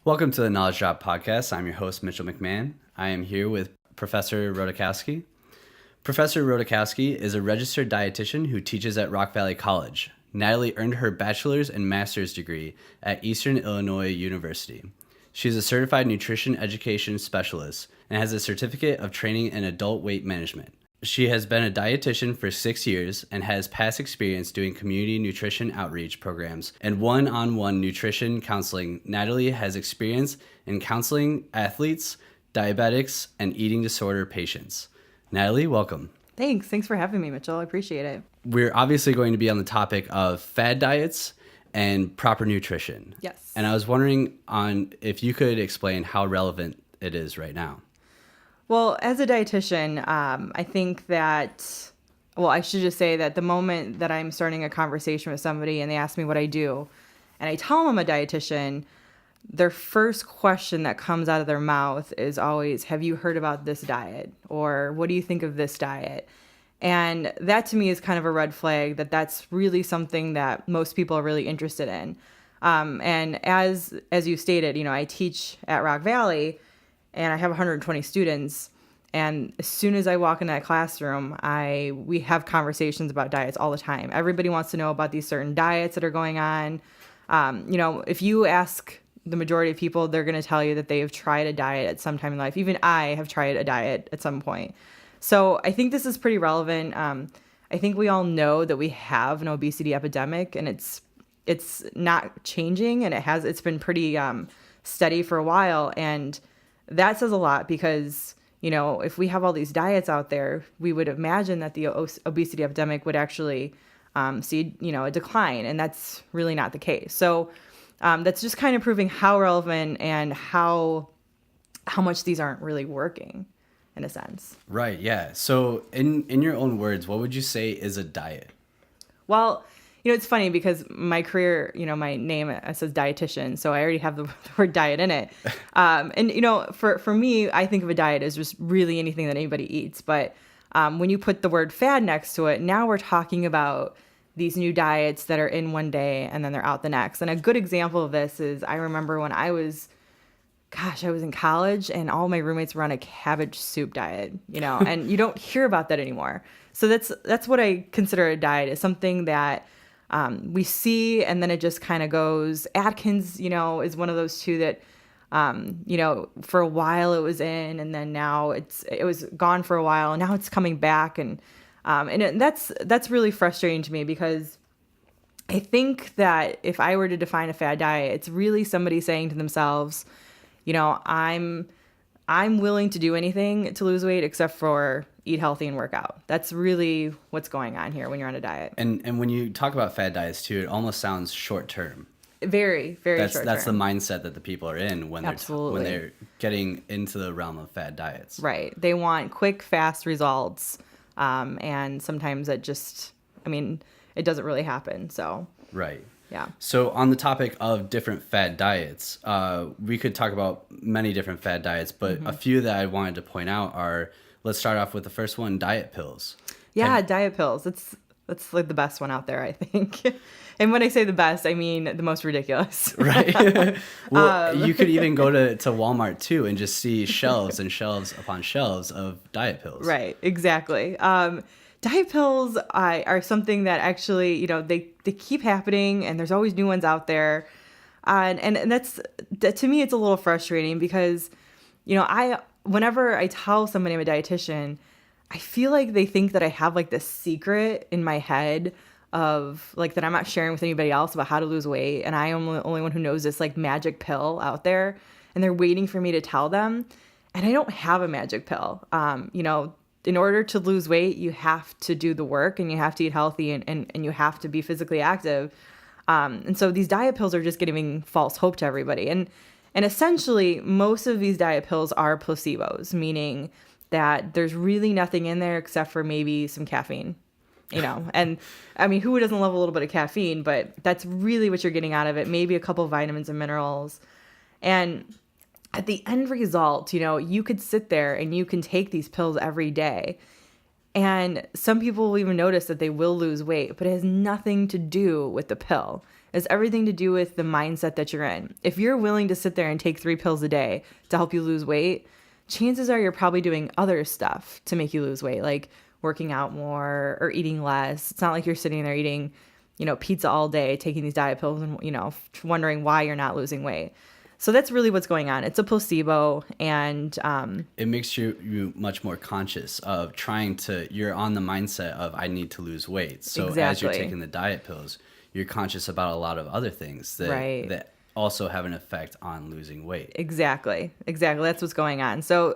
Welcome to the Knowledge Drop Podcast. I'm your host, Mitchell McMahon. I am here with Professor Rodakowski. Professor Rodakowski is a registered dietitian who teaches at Rock Valley College. Natalie earned her bachelor's and master's degree at Eastern Illinois University. She is a certified nutrition education specialist and has a certificate of training in adult weight management. She has been a dietitian for 6 years and has past experience doing community nutrition outreach programs and one-on-one nutrition counseling. Natalie has experience in counseling athletes, diabetics, and eating disorder patients. Natalie, welcome. Thanks for having me, Mitchell. I appreciate it. We're obviously going to be on the topic of fad diets and proper nutrition. Yes. And I was wondering if you could explain how relevant it is right now. Well, as a dietitian, I think that, I should just say that the moment that I'm starting a conversation with somebody and they ask me what I do, and I tell them I'm a dietitian, their first question that comes out of their mouth is always, have you heard about this diet? Or what do you think of this diet? And that to me is kind of a red flag that that's really something that most people are really interested in. And as you stated, I teach at Rock Valley, and I have 120 students. And as soon as I walk in that classroom, we have conversations about diets all the time. Everybody wants to know about these certain diets that are going on. If you ask the majority of people, they're going to tell you that they have tried a diet at some time in life. Even I have tried a diet at some point. So I think this is pretty relevant. I think we all know that we have an obesity epidemic, and it's not changing, and it's been pretty steady for a while. And that says a lot because, if we have all these diets out there, we would imagine that the obesity epidemic would actually see, a decline. And that's really not the case. So that's just kind of proving how relevant and how much these aren't really working in a sense. Right. Yeah. So in your own words, what would you say is a diet? Well, it's funny because my career, my name, it says dietitian, so I already have the word diet in it. For me, I think of a diet as just really anything that anybody eats. But when you put the word fad next to it, now we're talking about these new diets that are in one day and then they're out the next. And a good example of this is I remember when I was in college and all my roommates were on a cabbage soup diet, and you don't hear about that anymore. So that's what I consider a diet, is something that we see, and then it just kind of goes. Atkins, is one of those two that, for a while it was in, and then now it was gone for a while, and now it's coming back, and that's really frustrating to me because I think that if I were to define a fad diet, it's really somebody saying to themselves, I'm willing to do anything to lose weight except for eat healthy and work out. That's really what's going on here when you're on a diet. And when you talk about fad diets too, it almost sounds short term. Very, very short term. That's the mindset that the people are in when Absolutely. when they're getting into the realm of fad diets. Right. They want quick, fast results. And sometimes it doesn't really happen. So. Right. Yeah. So on the topic of different fad diets, we could talk about many different fad diets, but a few that I wanted to point out are, let's start off with the first one, diet pills. Yeah, diet pills. That's like the best one out there, I think. And when I say the best, I mean the most ridiculous. Right. Well, you could even go to Walmart too and just see shelves and shelves upon shelves of diet pills. Right. Exactly. Diet pills are something that actually, they keep happening, and there's always new ones out there. And that to me, it's a little frustrating because, whenever I tell somebody I'm a dietitian, I feel like they think that I have like this secret in my head of like that I'm not sharing with anybody else about how to lose weight. And I am the only one who knows this like magic pill out there, and they're waiting for me to tell them. And I don't have a magic pill. In order to lose weight, you have to do the work, and you have to eat healthy, and you have to be physically active. And so these diet pills are just giving false hope to everybody. And essentially, most of these diet pills are placebos, meaning that there's really nothing in there except for maybe some caffeine, And I mean, who doesn't love a little bit of caffeine? But that's really what you're getting out of it. Maybe a couple of vitamins and minerals. And at the end result, you could sit there and you can take these pills every day. And some people will even notice that they will lose weight, but it has nothing to do with the pill. is everything to do with the mindset that you're in. If you're willing to sit there and take 3 pills a day to help you lose weight, chances are you're probably doing other stuff to make you lose weight, like working out more or eating less. It's not like you're sitting there eating, pizza all day, taking these diet pills and, wondering why you're not losing weight. So that's really what's going on. It's a placebo, and it makes you much more conscious of you're on the mindset of I need to lose weight. So as you're taking the diet pills, you're conscious about a lot of other things that also have an effect on losing weight. Exactly. That's what's going on. So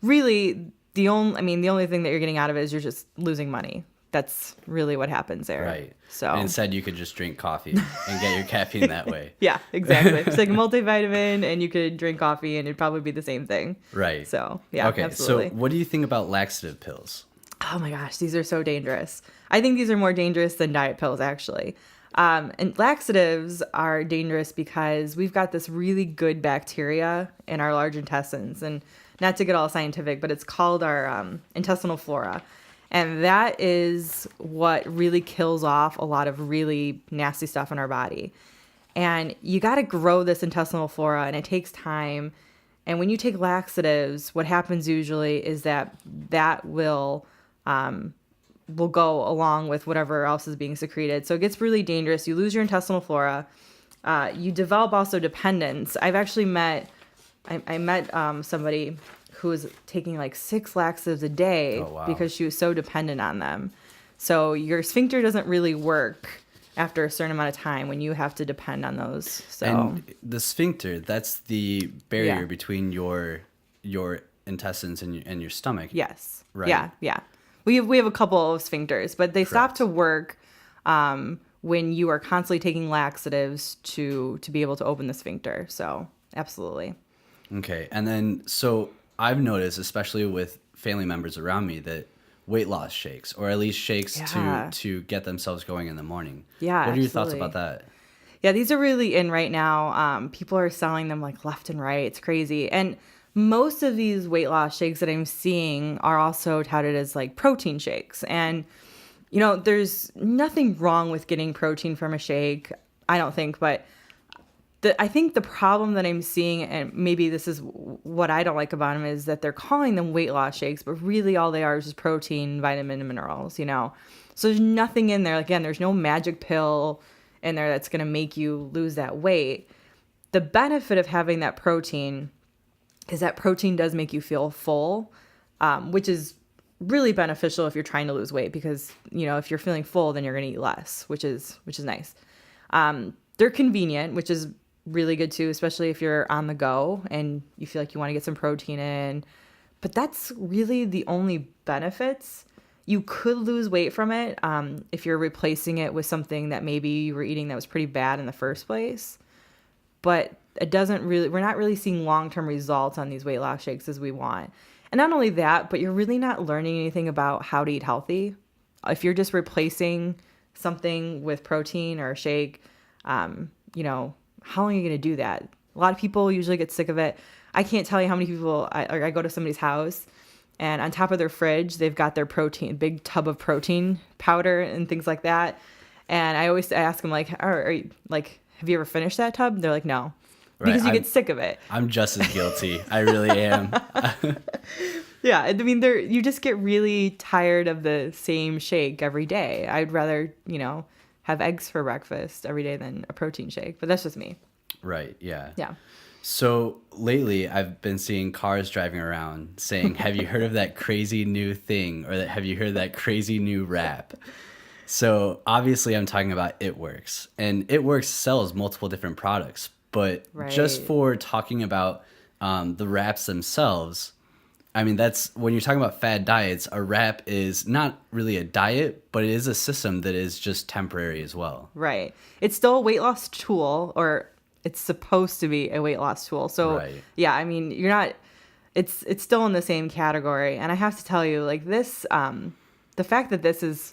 really the only thing that you're getting out of it is you're just losing money. That's really what happens there. Right. So and instead you could just drink coffee and get your caffeine that way. Yeah, exactly. It's like a multivitamin, and you could drink coffee and it'd probably be the same thing. Right. So yeah, okay, absolutely. So what do you think about laxative pills? Oh my gosh, these are so dangerous. I think these are more dangerous than diet pills, actually. And laxatives are dangerous because we've got this really good bacteria in our large intestines. And not to get all scientific, but it's called our intestinal flora. And that is what really kills off a lot of really nasty stuff in our body. And you got to grow this intestinal flora, and it takes time. And when you take laxatives, what happens usually is that will go along with whatever else is being secreted. So it gets really dangerous. You lose your intestinal flora. You develop also dependence. I've actually met somebody who was taking like 6 laxatives a day. Oh, wow. Because she was so dependent on them. So your sphincter doesn't really work after a certain amount of time when you have to depend on those. So and the sphincter, that's the barrier between your intestines and your stomach. Yes. Right. Yeah. We have a couple of sphincters, but they stop to work when you are constantly taking laxatives to be able to open the sphincter. So absolutely. Okay. And then, so I've noticed, especially with family members around me, that weight loss shakes, or at least shakes to get themselves going in the morning. Yeah. What are your thoughts about that? Yeah, these are really in right now. People are selling them like left and right. It's crazy. And most of these weight loss shakes that I'm seeing are also touted as like protein shakes. And, there's nothing wrong with getting protein from a shake, I don't think. But I think the problem that I'm seeing, and maybe this is what I don't like about them, is that they're calling them weight loss shakes, but really all they are is just protein, vitamin, and minerals, So there's nothing in there. Again, there's no magic pill in there that's going to make you lose that weight. The benefit of having that protein is that protein does make you feel full, which is really beneficial if you're trying to lose weight, because, if you're feeling full, then you're going to eat less, which is nice. They're convenient, which is really good too, especially if you're on the go and you feel like you want to get some protein in. But that's really the only benefits. You could lose weight from it if you're replacing it with something that maybe you were eating that was pretty bad in the first place. But we're not really seeing long-term results on these weight loss shakes as we want. And not only that, but you're really not learning anything about how to eat healthy. If you're just replacing something with protein or a shake, how long are you going to do that? A lot of people usually get sick of it. I can't tell you how many people, I go to somebody's house, and on top of their fridge, they've got their big tub of protein powder and things like that. And I ask them, like, are you, like, have you ever finished that tub? They're like, no. Right. Because you get sick of it. I'm just as guilty. I really am. Yeah. I mean, you just get really tired of the same shake every day. I'd rather, have eggs for breakfast every day than a protein shake. But that's just me. Right. Yeah. Yeah. So lately I've been seeing cars driving around saying, have you heard of that crazy new thing? Or have you heard of that crazy new wrap? So obviously I'm talking about It Works. And It Works sells multiple different products. But just for talking about the wraps themselves, I mean, that's when you're talking about fad diets, a wrap is not really a diet, but it is a system that is just temporary as well. Right. It's still a weight loss tool, or it's supposed to be a weight loss tool. So, yeah, I mean, it's still in the same category. And I have to tell you, like, this, the fact that this is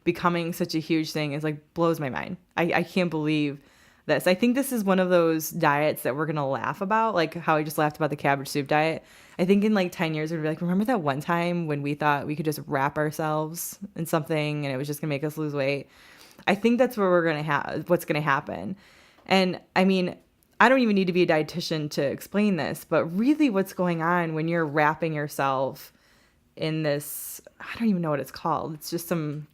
becoming such a huge thing is like blows my mind. I can't believe this. I think this is one of those diets that we're going to laugh about, like how I just laughed about the cabbage soup diet. I think in like 10 years, we'd be like, remember that one time when we thought we could just wrap ourselves in something and it was just going to make us lose weight? I think that's where we're going to have what's going to happen. And I mean, I don't even need to be a dietitian to explain this, but really what's going on when you're wrapping yourself in this, I don't even know what it's called. It's just some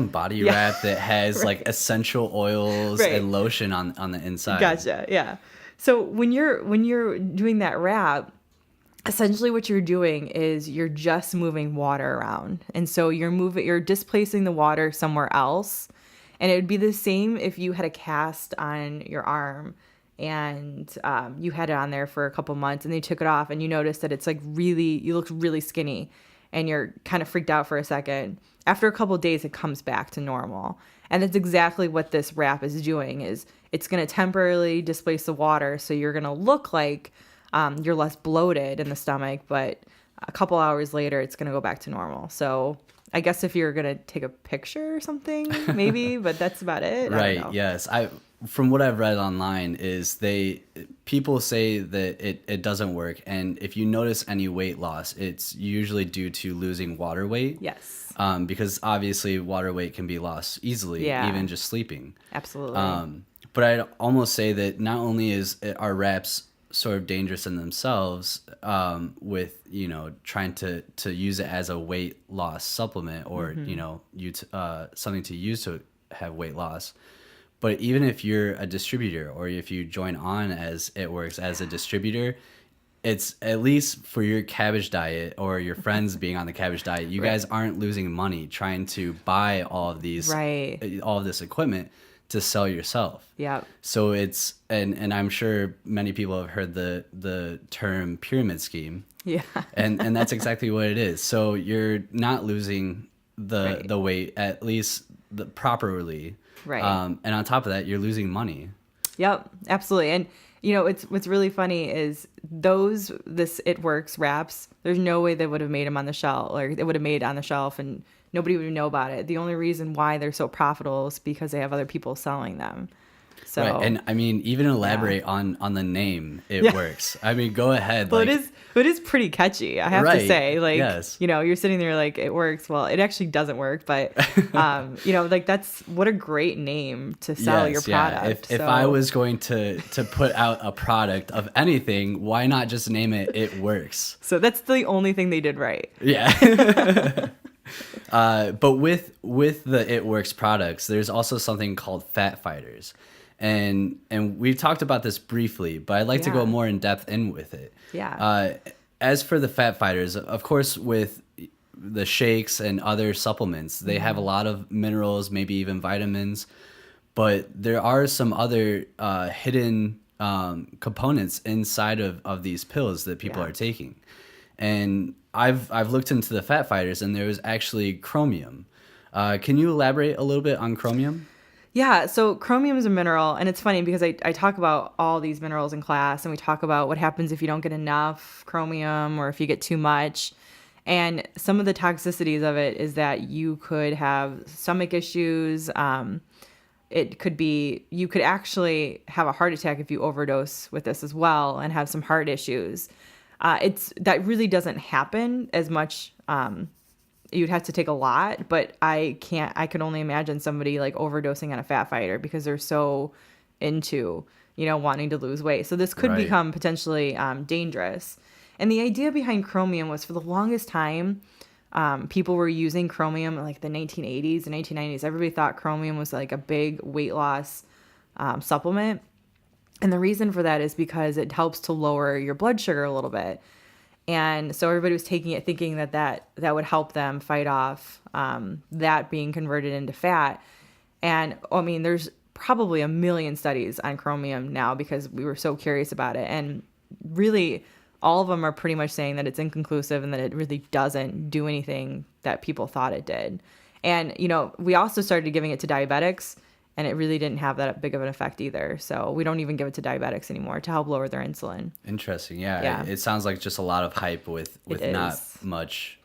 body wrap that has right. like essential oils right. and lotion on the inside. Gotcha. Yeah. So when you're doing that wrap, essentially what you're doing is you're just moving water around. And so you're displacing the water somewhere else. And it would be the same if you had a cast on your arm and you had it on there for a couple months and they took it off and you noticed that it's like you looked really skinny and you're kind of freaked out for a second. After a couple of days, it comes back to normal. And that's exactly what this wrap is doing, is it's going to temporarily displace the water. So you're going to look like you're less bloated in the stomach, but a couple hours later, it's going to go back to normal. So I guess if you're going to take a picture or something, maybe, but that's about it. Right. I don't know. Yes. From what I've read online is people say that it doesn't work. And if you notice any weight loss, it's usually due to losing water weight. Yes. Because obviously water weight can be lost easily, even just sleeping. Absolutely. But I'd almost say that not only are wraps sort of dangerous in themselves, with, trying to use it as a weight loss supplement or, something to use to have weight loss. But even if you're a distributor or if you join on as It Works as a distributor, it's at least for your cabbage diet or your friends being on the cabbage diet, you guys aren't losing money trying to buy all of this equipment to sell yourself. Yeah. So it's, and I'm sure many people have heard the term pyramid scheme. Yeah. and that's exactly what it is. So you're not losing the weight, at least properly. Right. And on top of that, you're losing money. Yep, absolutely. And what's really funny is this It Works wraps, there's no way they would have made them on the shelf, or they would have made it on the shelf and nobody would know about it. The only reason why they're so profitable is because they have other people selling them. So, right. And I mean, even elaborate on the name It Works. I mean, go ahead. Well, it is pretty catchy, I have to say. Like, yes. You're sitting there like, it works. Well, it actually doesn't work, but like that's what a great name to sell your product. If I was going to put out a product of anything, why not just name It Works? So that's the only thing they did right. Yeah. But with the It Works products, there's also something called fat fighters. And we've talked about this briefly, but I'd like to go more in depth with it. Yeah. As for the fat fighters, of course, with the shakes and other supplements, they have a lot of minerals, maybe even vitamins, but there are some other hidden components inside of these pills that people are taking. And I've looked into the fat fighters, and there was actually chromium. Can you elaborate a little bit on chromium? Yeah, so chromium is a mineral, and it's funny because I talk about all these minerals in class, and we talk about what happens if you don't get enough chromium or if you get too much. And some of the toxicities of it is that you could have stomach issues. It could be, you could actually have a heart attack if you overdose with this as well and have some heart issues. That really doesn't happen as much. You'd have to take a lot, but I can only imagine somebody like overdosing on a fat fighter because they're so into, wanting to lose weight. So this could become potentially dangerous. And the idea behind chromium was, for the longest time, people were using chromium in like the 1980s and 1990s. Everybody thought chromium was like a big weight loss supplement. And the reason for that is because it helps to lower your blood sugar a little bit. And so everybody was taking it thinking that would help them fight off that being converted into fat. And I mean, there's probably a million studies on chromium now because we were so curious about it. And really, all of them are pretty much saying that it's inconclusive and that it really doesn't do anything that people thought it did. And, we also started giving it to diabetics, and it really didn't have that big of an effect either. So we don't even give it to diabetics anymore to help lower their insulin. Interesting. Yeah. It sounds like just a lot of hype with not much.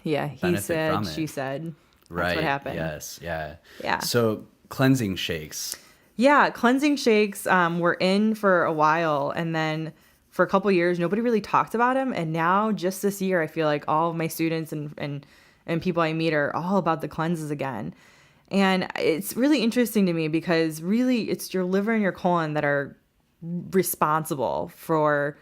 Yeah. He said, she said. That's what happened. Yes. Yeah. Yeah. So cleansing shakes. Yeah. Cleansing shakes were in for a while. And then for a couple of years, nobody really talked about them. And now just this year, I feel like all of my students and people I meet are all about the cleanses again. And it's really interesting to me because really it's your liver and your colon that are responsible for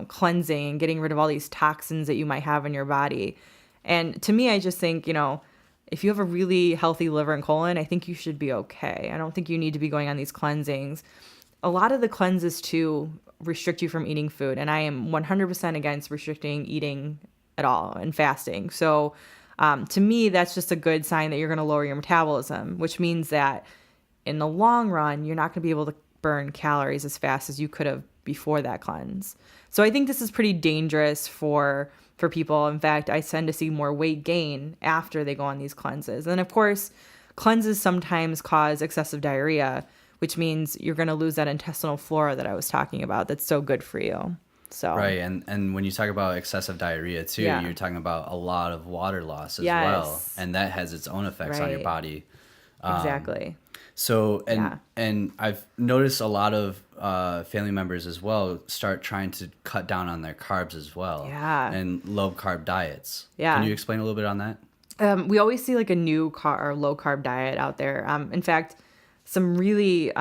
cleansing and getting rid of all these toxins that you might have in your body. And to me, I just think, if you have a really healthy liver and colon, I think you should be okay. I don't think you need to be going on these cleansings. A lot of the cleanses too restrict you from eating food, and I am 100% against restricting eating at all and fasting. So to me, that's just a good sign that you're going to lower your metabolism, which means that in the long run, you're not going to be able to burn calories as fast as you could have before that cleanse. So I think this is pretty dangerous for people. In fact, I tend to see more weight gain after they go on these cleanses. And of course, cleanses sometimes cause excessive diarrhea, which means you're going to lose that intestinal flora that I was talking about that's so good for you. So Right, and when you talk about excessive diarrhea too, you're talking about a lot of water loss as well, and that has its own effects on your body. Exactly. So and I've noticed a lot of family members as well start trying to cut down on their carbs as well. Yeah. And low carb diets. Yeah. Can you explain a little bit on that? We always see like a new or low carb diet out there. In fact, some really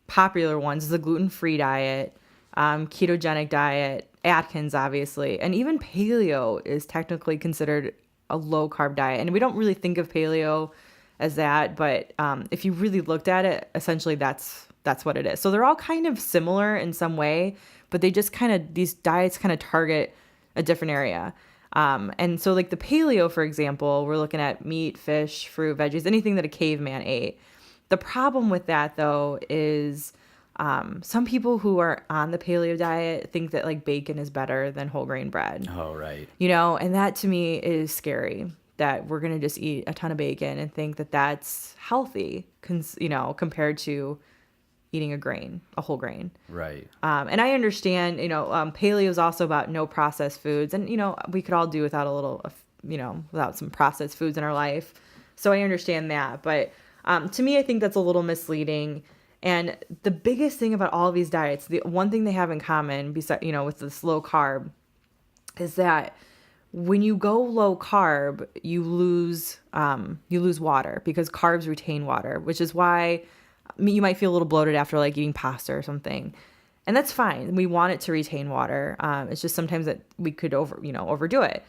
popular ones is the gluten-free diet, ketogenic diet, Atkins, obviously, and even paleo is technically considered a low carb diet. And we don't really think of paleo as that, but if you really looked at it, essentially that's what it is. So they're all kind of similar in some way, but they just these diets kind of target a different area. And so like the paleo, for example, we're looking at meat, fish, fruit, veggies, anything that a caveman ate. The problem with that, though, is some people who are on the paleo diet think that like bacon is better than whole grain bread. Oh, right. And that to me is scary, that we're going to just eat a ton of bacon and think that that's healthy, compared to eating a whole grain. Right. And I understand, paleo is also about no processed foods. And, we could all do without without some processed foods in our life. So I understand that. But to me, I think that's a little misleading. And the biggest thing about all of these diets, the one thing they have in common, besides, with this low carb, is that when you go low carb, you lose water because carbs retain water, which is why you might feel a little bloated after like eating pasta or something. And that's fine. We want it to retain water. It's just sometimes that we could overdo it.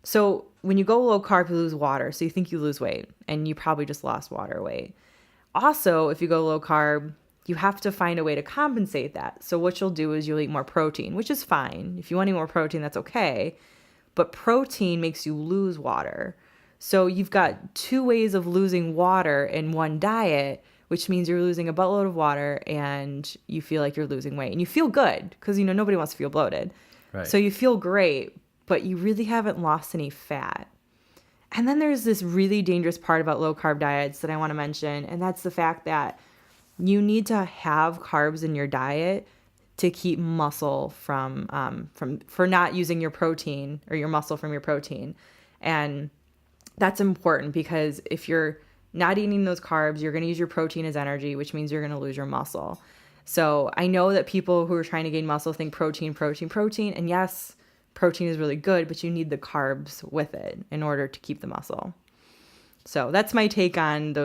So when you go low carb, you lose water. So you think you lose weight, and you probably just lost water weight. Also, if you go low carb, you have to find a way to compensate that. So what you'll do is you'll eat more protein, which is fine. If you want to eat more protein, that's okay. But protein makes you lose water. So you've got two ways of losing water in one diet, which means you're losing a buttload of water and you feel like you're losing weight. And you feel good because, nobody wants to feel bloated. Right. So you feel great, but you really haven't lost any fat. And then there's this really dangerous part about low carb diets that I want to mention, and that's the fact that you need to have carbs in your diet to keep muscle for not using your protein or your muscle from your protein. And that's important because if you're not eating those carbs, you're going to use your protein as energy, which means you're going to lose your muscle. So I know that people who are trying to gain muscle think protein, and yes, protein is really good, but you need the carbs with it in order to keep the muscle. So that's my take on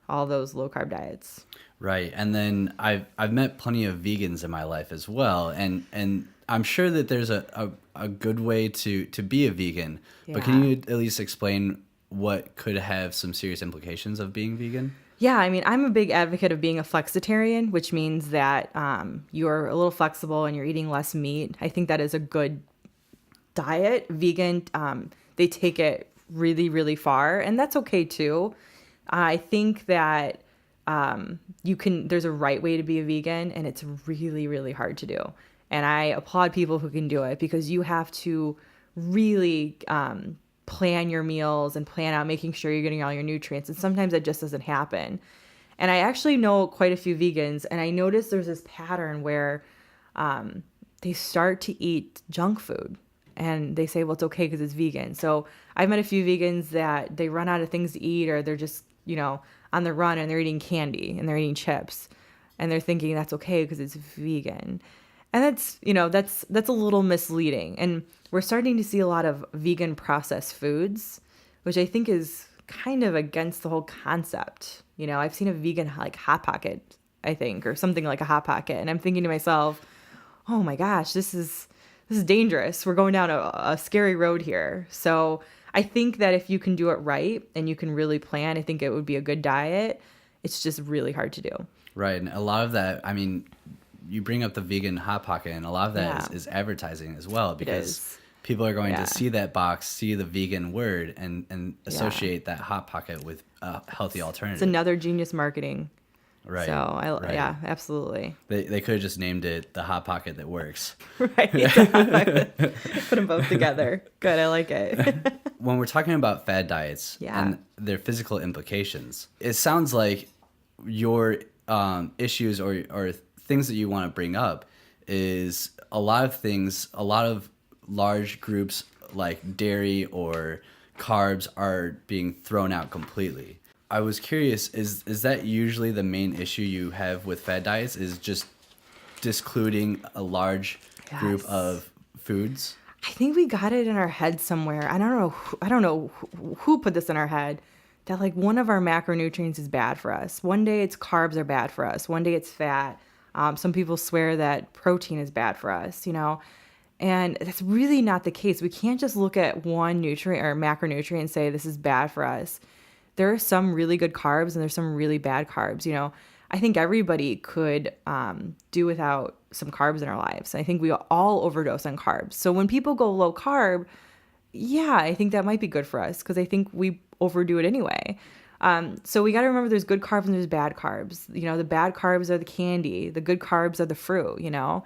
all those low carb diets. Right. And then I've met plenty of vegans in my life as well. And I'm sure that there's a good way to be a vegan. Yeah. But can you at least explain what could have some serious implications of being vegan? Yeah, I'm a big advocate of being a flexitarian, which means that you're a little flexible and you're eating less meat. I think that is a good diet. Vegan, they take it really, really far, and that's okay too. I think that there's a right way to be a vegan, and it's really, really hard to do. And I applaud people who can do it because you have to really plan your meals and plan out making sure you're getting all your nutrients. And sometimes that just doesn't happen. And I actually know quite a few vegans, and I noticed there's this pattern where they start to eat junk food. And they say, well, it's okay because it's vegan. So I've met a few vegans that they run out of things to eat, or they're just, on the run and they're eating candy and they're eating chips. And they're thinking that's okay because it's vegan. And that's a little misleading. And we're starting to see a lot of vegan processed foods, which I think is kind of against the whole concept. You know, I've seen a vegan like Hot Pocket, I think, or something like a Hot Pocket, and I'm thinking to myself, oh my gosh, this is dangerous. We're going down a scary road here. So I think that if you can do it right and you can really plan, I think it would be a good diet. It's just really hard to do. Right. And a lot of that, I mean, you bring up the vegan Hot Pocket, and a lot of that is advertising as well, because people are going to see that box, see the vegan word, and associate that Hot Pocket with a healthy alternative. It's another genius marketing. Right. So, yeah, absolutely. They could have just named it the Hot Pocket that works. Right. Put them both together. Good. I like it. When we're talking about fad diets and their physical implications, it sounds like your issues or things that you want to bring up is a lot of large groups like dairy or carbs are being thrown out completely. I was curious, is that usually the main issue you have with fad diets, is just discluding a large group of foods? I think we got it in our head somewhere. I don't know who put this in our head, that like one of our macronutrients is bad for us. One day it's carbs are bad for us. One day it's fat. Some people swear that protein is bad for us, you know, and that's really not the case. We can't just look at one nutrient or macronutrient and say this is bad for us. There are some really good carbs and there's some really bad carbs. You know, I think everybody could do without some carbs in our lives. I think we all overdose on carbs. So when people go low carb, yeah, I think that might be good for us because I think we overdo it anyway. So we got to remember there's good carbs and there's bad carbs. You know, the bad carbs are the candy. The good carbs are the fruit, you know.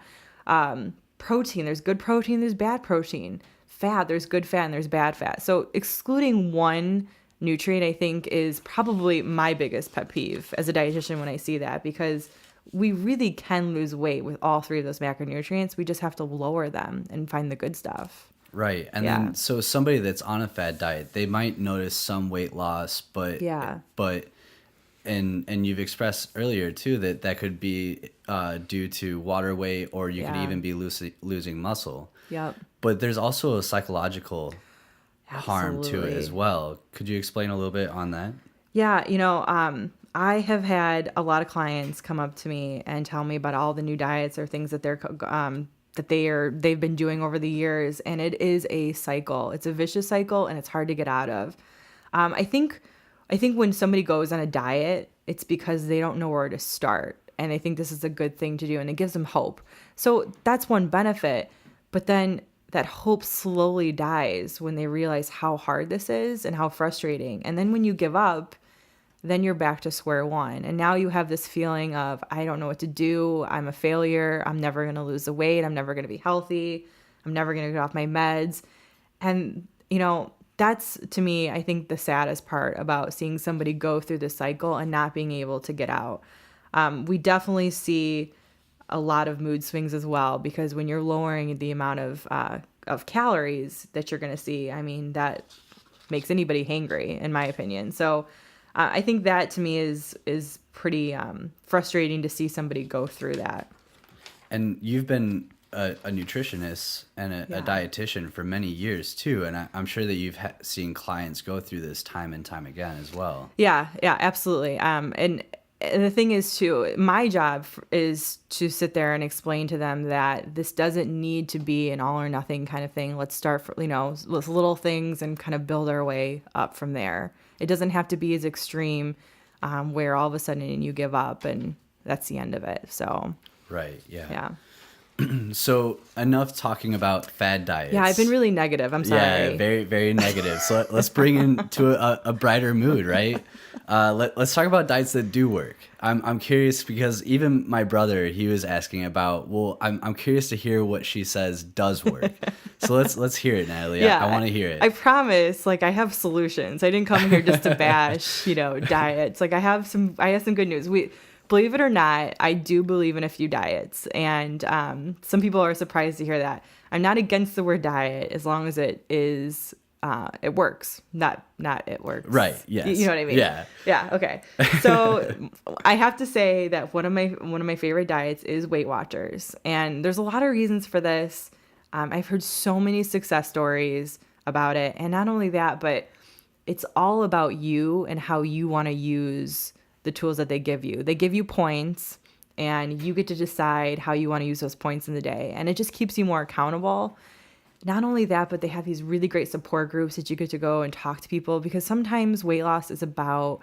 Protein, there's good protein, there's bad protein. Fat, there's good fat and there's bad fat. So excluding one nutrient, I think, is probably my biggest pet peeve as a dietitian when I see that, because we really can lose weight with all three of those macronutrients. We just have to lower them and find the good stuff. Right. And then so somebody that's on a fad diet, they might notice some weight loss, but and you've expressed earlier too that could be due to water weight, or you could even be losing muscle. Yep. But there's also a psychological harm to it as well. Could you explain a little bit on that? Yeah, you know, I have had a lot of clients come up to me and tell me about all the new diets or things that they've been doing over the years, and it is a cycle. It's a vicious cycle, and it's hard to get out of. I think when somebody goes on a diet, it's because they don't know where to start, and I think this is a good thing to do, and it gives them hope. So that's one benefit, but then that hope slowly dies when they realize how hard this is and how frustrating. And then when you give up, then you're back to square one. And now you have this feeling of, I don't know what to do. I'm a failure. I'm never going to lose the weight. I'm never going to be healthy. I'm never going to get off my meds. And, you know, that's, to me, I think the saddest part about seeing somebody go through this cycle and not being able to get out. We definitely see a lot of mood swings as well, because when you're lowering the amount of calories that you're going to see, I mean, that makes anybody hangry, in my opinion. So I think that to me is pretty frustrating to see somebody go through that. And you've been a nutritionist and a dietitian for many years too, and I'm sure that you've seen clients go through this time and time again as well. Yeah, absolutely. And the thing is too, my job is to sit there and explain to them that this doesn't need to be an all or nothing kind of thing. Let's start, with little things and kind of build our way up from there. It doesn't have to be as extreme where all of a sudden you give up and that's the end of it. So. Right. Yeah. So enough talking about fad diets. Yeah, I've been really negative. I'm sorry. Yeah, very, very negative. So let's bring into a brighter mood, right? Let's talk about diets that do work. I'm curious because even my brother, he was asking about. Well, I'm curious to hear what she says does work. So let's hear it, Natalie. Yeah, I want to hear it. I promise. I have solutions. I didn't come here just to bash, diets. I have some good news. Believe it or not, I do believe in a few diets, and some people are surprised to hear that. I'm not against the word diet as long as it is it works, not it works. Right. Yes. You know what I mean? Yeah. Yeah. Okay. So I have to say that one of my favorite diets is Weight Watchers, and there's a lot of reasons for this. I've heard so many success stories about it, and not only that, but it's all about you and how you want to use the tools that they give you. They give you points, and you get to decide how you want to use those points in the day. And it just keeps you more accountable. Not only that, but they have these really great support groups that you get to go and talk to people, because sometimes weight loss is about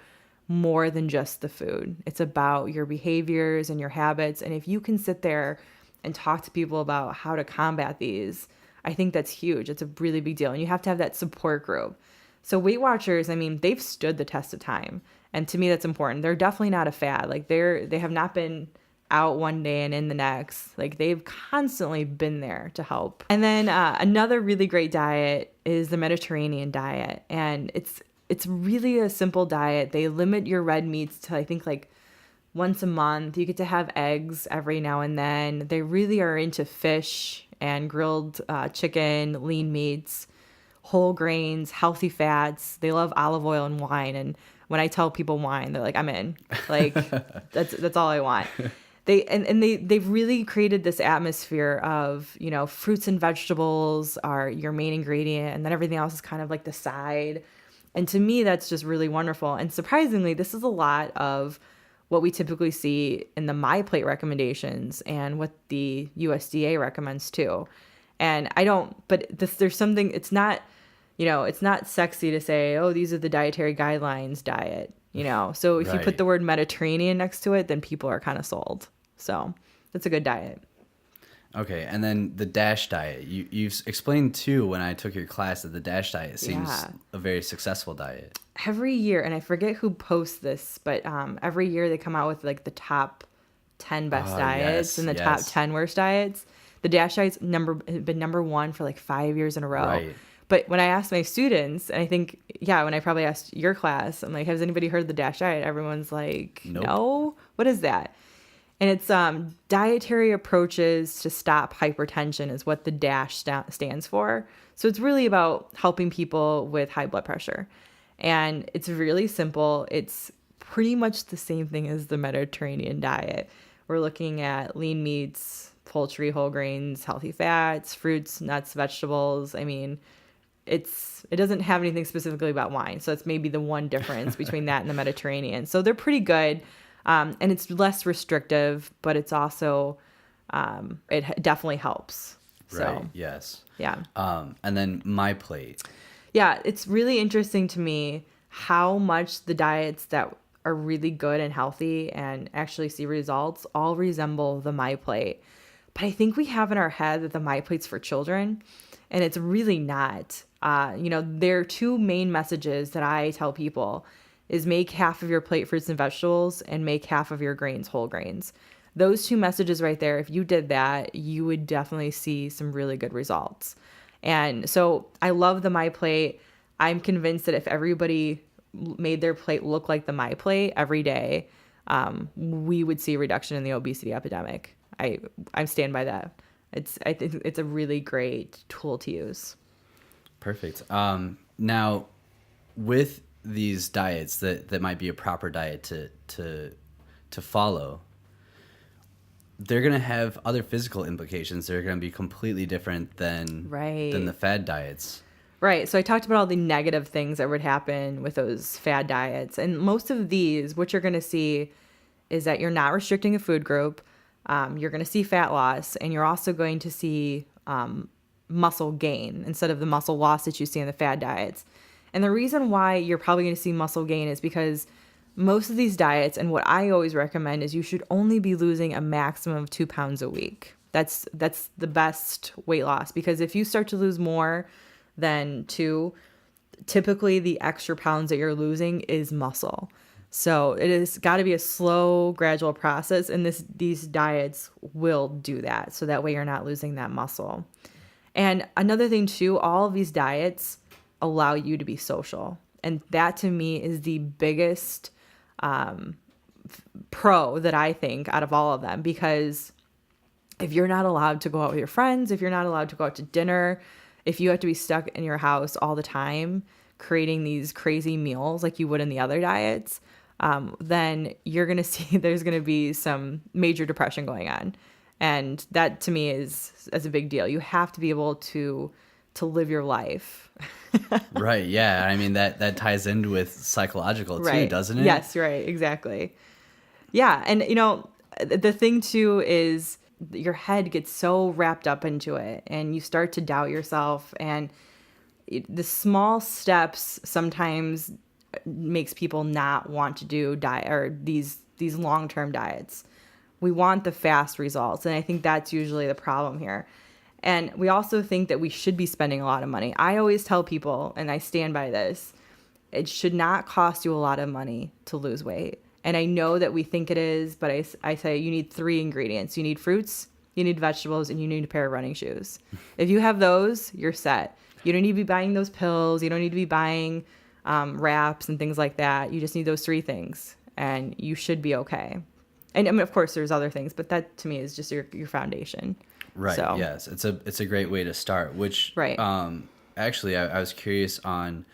more than just the food. It's about your behaviors and your habits. And if you can sit there and talk to people about how to combat these, I think that's huge. It's a really big deal. And you have to have that support group. So Weight Watchers, I mean, they've stood the test of time. And to me, that's important. They're definitely not a fad. Like they have not been out one day and in the next. Like they've constantly been there to help. And then another really great diet is the Mediterranean diet. And it's really a simple diet. They limit your red meats to, I think, like once a month. You get to have eggs every now and then. They really are into fish and grilled chicken, lean meats, whole grains, healthy fats. They love olive oil and wine. And when I tell people wine, they're like, I'm in. Like that's all I want. They've really created this atmosphere of, you know, fruits and vegetables are your main ingredient, and then everything else is kind of like the side. And to me, that's just really wonderful. And surprisingly, this is a lot of what we typically see in the My Plate recommendations and what the USDA recommends too. And there's something, it's not, you know, it's not sexy to say, oh, these are the dietary guidelines diet, you know. So if you put the word Mediterranean next to it, then people are kind of sold. So it's a good diet. Okay, and then the DASH diet. You've explained too when I took your class that the DASH diet seems a very successful diet. Every year, and I forget who posts this, but every year they come out with like the top 10 best diets and the top 10 worst diets. The DASH diet's been number one for like 5 years in a row. Right. But when I asked my students, and I think, when I probably asked your class, I'm like, has anybody heard of the DASH diet? Everyone's like, nope. No? What is that? And it's dietary approaches to stop hypertension is what the DASH stands for. So it's really about helping people with high blood pressure. And it's really simple. It's pretty much the same thing as the Mediterranean diet. We're looking at lean meats, poultry, whole grains, healthy fats, fruits, nuts, vegetables. I mean, it doesn't have anything specifically about wine. So it's maybe the one difference between that and the Mediterranean. So they're pretty good. And it's less restrictive, but it's also, it definitely helps. So, right. Yes. Yeah. And then My Plate. Yeah. It's really interesting to me how much the diets that are really good and healthy and actually see results all resemble the My Plate. But I think we have in our head that the My Plate's for children, and it's really not. There are two main messages that I tell people is make half of your plate fruits and vegetables and make half of your grains whole grains. Those two messages right there, if you did that, you would definitely see some really good results. And so I love the My Plate. I'm convinced that if everybody made their plate look like the My Plate every day, we would see a reduction in the obesity epidemic. I stand by that. I think it's a really great tool to use. Perfect. Now, with these diets that might be a proper diet to follow, they're going to have other physical implications that are going to be completely different than the fad diets. Right. So I talked about all the negative things that would happen with those fad diets. And most of these, what you're going to see is that you're not restricting a food group. You're going to see fat loss, and you're also going to see muscle gain instead of the muscle loss that you see in the fad diets. And the reason why you're probably going to see muscle gain is because most of these diets, and what I always recommend, is you should only be losing a maximum of 2 pounds a week. That's the best weight loss, because if you start to lose more than 2, typically the extra pounds that you're losing is muscle. So it has got to be a slow, gradual process, and these diets will do that. So that way you're not losing that muscle. And another thing too, all of these diets allow you to be social. And that to me is the biggest pro that I think out of all of them, because if you're not allowed to go out with your friends, if you're not allowed to go out to dinner, if you have to be stuck in your house all the time creating these crazy meals like you would in the other diets, then you're going to see there's going to be some major depression going on. And that to me is a big deal. You have to be able to to live your life. Right. Yeah. I mean, that ties in with psychological too, Right. doesn't it? Yes, right. Exactly. Yeah. And, the thing too is your head gets so wrapped up into it and you start to doubt yourself. And the small steps sometimes makes people not want to do diet or these long-term diets. We want the fast results. And I think that's usually the problem here. And we also think that we should be spending a lot of money. I always tell people, and I stand by this, it should not cost you a lot of money to lose weight. And I know that we think it is, but I say you need 3 ingredients. You need fruits, you need vegetables, and you need a pair of running shoes. If you have those, you're set. You don't need to be buying those pills. You don't need to be buying wraps and things like that. You just need those 3 things, and you should be okay. And I mean, of course, there's other things, but that to me is just your foundation. Right. So. Yes. It's a great way to start, which, Right. Actually, I was curious on,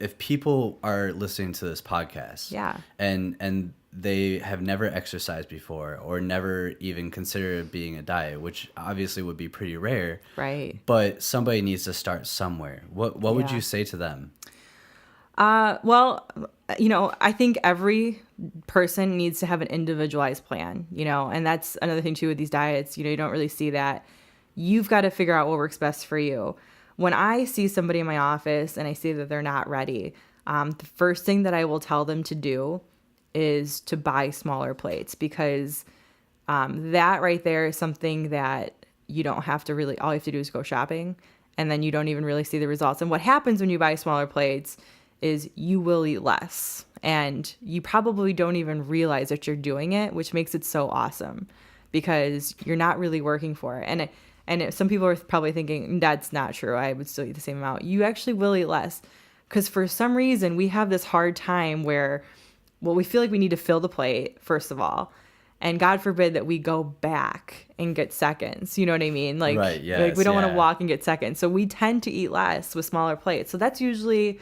if people are listening to this podcast, Yeah. and they have never exercised before or never even considered being a diet, which obviously would be pretty rare. Right. But somebody needs to start somewhere. What would Yeah. you say to them? Well, I think every person needs to have an individualized plan, and that's another thing too with these diets. You don't really see that. You've got to figure out what works best for you. When I see somebody in my office and I see that they're not ready, the first thing that I will tell them to do is to buy smaller plates, because that right there is something that you don't have to really, all you have to do is go shopping, and then you don't even really see the results. And what happens when you buy smaller plates is you will eat less, and you probably don't even realize that you're doing it, which makes it so awesome because you're not really working for it. And some people are probably thinking, that's not true. I would still eat the same amount. You actually will eat less, because for some reason we have this hard time where, well, we feel like we need to fill the plate, first of all. And God forbid that we go back and get seconds. You know what I mean? Like, Right, yes, like we don't want yeah. to walk and get seconds. So we tend to eat less with smaller plates. So that's usually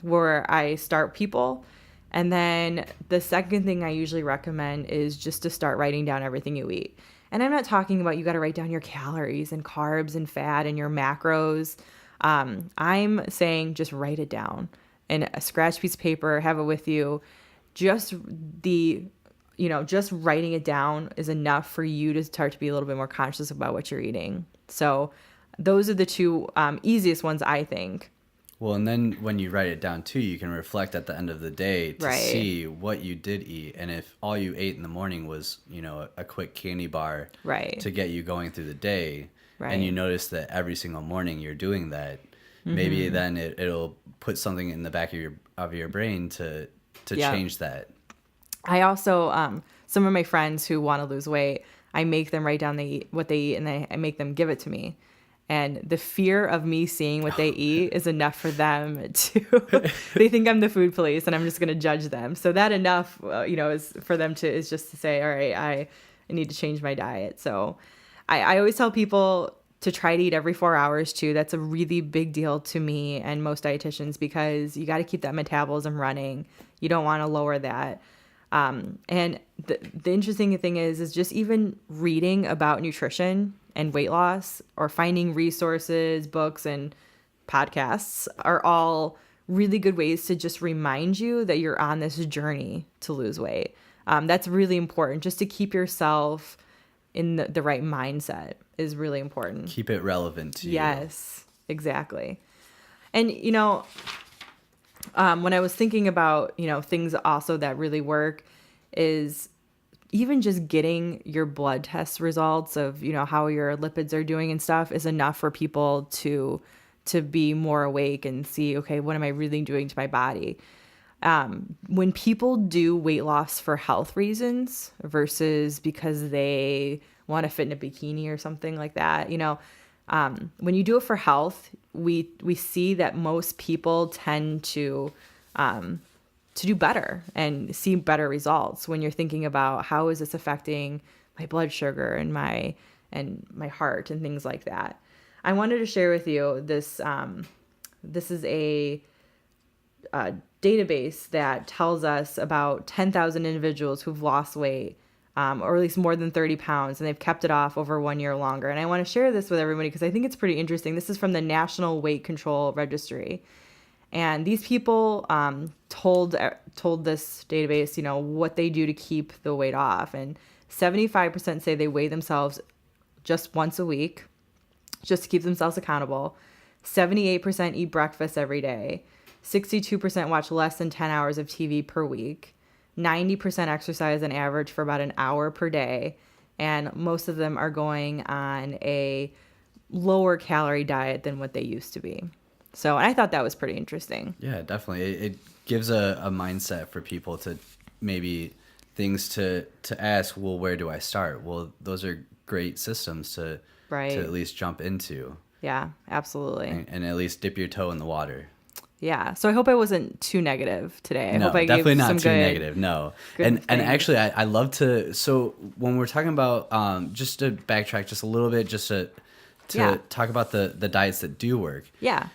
where I start people. And then the second thing I usually recommend is just to start writing down everything you eat. And I'm not talking about you got to write down your calories and carbs and fat and your macros. I'm saying just write it down in a scratch piece of paper, have it with you. Just writing it down is enough for you to start to be a little bit more conscious about what you're eating. So those are the 2 easiest ones, I think. Well, and then when you write it down too, you can reflect at the end of the day to Right. see what you did eat. And if all you ate in the morning was, a quick candy bar Right. to get you going through the day, Right. and you notice that every single morning you're doing that, maybe then it'll put something in the back of your brain to Yep. change that. I also, some of my friends who want to lose weight, I make them write down what they eat, and I make them give it to me. And the fear of me seeing what they eat is enough for them to, they think I'm the food police and I'm just going to judge them. So that enough, is for them is just to say, all right, I need to change my diet. So I always tell people to try to eat every 4 hours too. That's a really big deal to me and most dietitians, because you got to keep that metabolism running. You don't want to lower that. And the interesting thing is just even reading about nutrition and weight loss, or finding resources, books, and podcasts are all really good ways to just remind you that you're on this journey to lose weight. That's really important. Just to keep yourself in the right mindset is really important. Keep it relevant to you. Yes, exactly. And, when I was thinking about, things also that really work is even just getting your blood test results of, how your lipids are doing and stuff is enough for people to be more awake and see, okay, what am I really doing to my body? When people do weight loss for health reasons versus because they want to fit in a bikini or something like that, when you do it for health, we see that most people tend to do better and see better results when you're thinking about how is this affecting my blood sugar and my heart and things like that. I wanted to share with you this. This is a database that tells us about 10,000 individuals who've lost weight or at least more than 30 pounds, and they've kept it off over 1 year or longer. And I want to share this with everybody because I think it's pretty interesting. This is from the National Weight Control Registry. And these people told this database, what they do to keep the weight off. And 75% say they weigh themselves just once a week, just to keep themselves accountable. 78% eat breakfast every day. 62% watch less than 10 hours of TV per week. 90% exercise on average for about an hour per day. And most of them are going on a lower calorie diet than what they used to be. So I thought that was pretty interesting. Yeah, definitely. It gives a mindset for people to maybe things to ask, well, where do I start? Well, those are great systems to at least jump into. Yeah, absolutely. And at least dip your toe in the water. Yeah. So I hope I wasn't too negative today. I no, hope I definitely gave not some too good, negative. No. Good And actually, I love to. So when we're talking about, just to backtrack just a little bit, just to talk about the diets that do work. Yeah.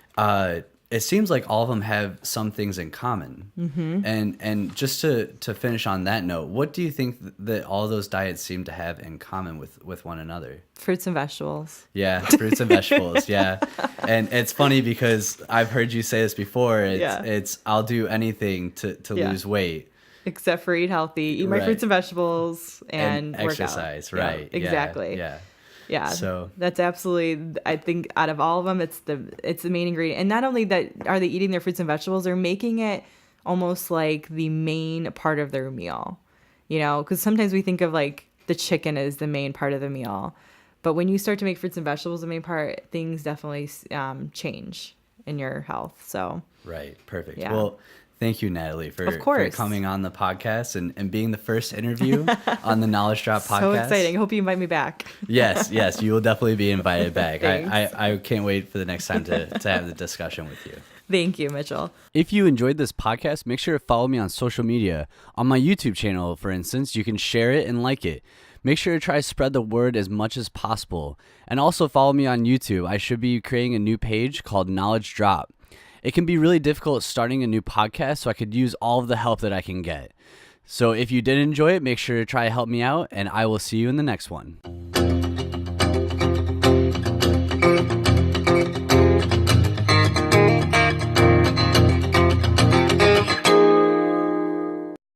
It seems like all of them have some things in common. Mm-hmm. And just to finish on that note, what do you think that all those diets seem to have in common with one another? Fruits and vegetables. Yeah, fruits and vegetables. Yeah. And it's funny because I've heard you say this before. It's I'll do anything to lose weight. Except for eat healthy, eat my fruits and vegetables, and work exercise. out. Right. Yeah, exactly. Yeah. Yeah, so that's absolutely. I think out of all of them, it's the main ingredient. And not only that, are they eating their fruits and vegetables? They're making it almost like the main part of their meal. Because sometimes we think of like the chicken as the main part of the meal, but when you start to make fruits and vegetables the main part, things definitely change in your health. So right, perfect. Yeah. Well, thank you, Natalie, for coming on the podcast and being the first interview on the Knowledge Drop podcast. So exciting. I hope you invite me back. Yes, you will definitely be invited back. I can't wait for the next time to have the discussion with you. Thank you, Mitchell. If you enjoyed this podcast, make sure to follow me on social media. On my YouTube channel, for instance, you can share it and like it. Make sure to try to spread the word as much as possible. And also follow me on YouTube. I should be creating a new page called Knowledge Drop. It can be really difficult starting a new podcast, so I could use all of the help that I can get. So if you did enjoy it, make sure to try to help me out, and I will see you in the next one.